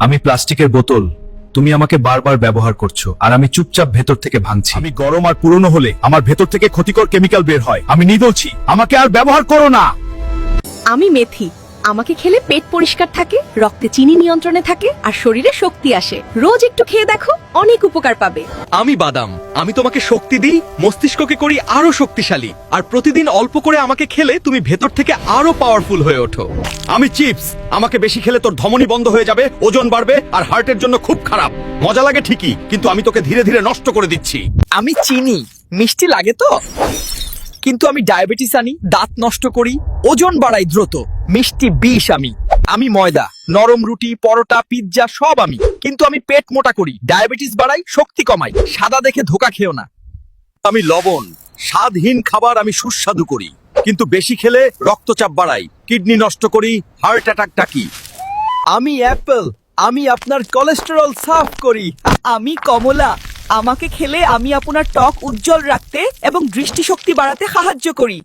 আমি প্লাস্টিকের বোতল, তুমি আমাকে বারবার ব্যবহার করছো আর আমি চুপচাপ ভেতর থেকে ভাঙছি। আমি গরম আর পুরনো হলে আমার ভেতর থেকে ক্ষতিকর কেমিক্যাল বের হয়। আমি নিদোলছি, আমাকে আর ব্যবহার করো না। আমি মেথি, আমাকে খেলে পেট পরিষ্কার থাকে, রক্তে চিনি নিয়ন্ত্রণে থাকে আর শরীরে শক্তি আসে। রোজ একটু খেয়ে দেখো, অনেক উপকার পাবে। আমি বাদাম, আমি তোমাকে শক্তি দিই, মস্তিষ্ককে করি আরো শক্তিশালী, আর প্রতিদিন অল্প করে আমাকে খেলে তুমি ভেতর থেকে আরো পাওয়ারফুল হয়ে ওঠো। আমি চিপস, আমাকে বেশি খেলে তোর ধমনী বন্ধ হয়ে যাবে, ওজন বাড়বে আর হার্টের জন্য খুব খারাপ। মজা লাগে ঠিকই, কিন্তু আমি তোকে ধীরে ধীরে নষ্ট করে দিচ্ছি। আমি চিনি, মিষ্টি লাগে তো, কিন্তু আমি ডায়াবেটিস আনি, দাঁত নষ্ট করি, ওজন বাড়াই দ্রুত। মিষ্টি বিষ আমি ময়দা, নরম রুটি, পরোটা, পিৎজা সব আমি, কিন্তু আমি পেট মোটা করি, ডায়াবেটিস বাড়াই, শক্তি কমাই। সাদা দেখে ধোকা খেও না। আমি লবণ, স্বাদহীন খাবার আমি সুস্বাদু করি, কিন্তু বেশি খেলে রক্তচাপ বাড়াই, কিডনি নষ্ট করি, হার্ট অ্যাটাক ডাকি। আমি অ্যাপেল, আমি আপনার কোলেস্টেরল সাফ করি। আমি কমলা, আমাকে খেলে আমি আপনার ত্বক উজ্জ্বল রাখতে এবং দৃষ্টিশক্তি বাড়াতে সাহায্য করি।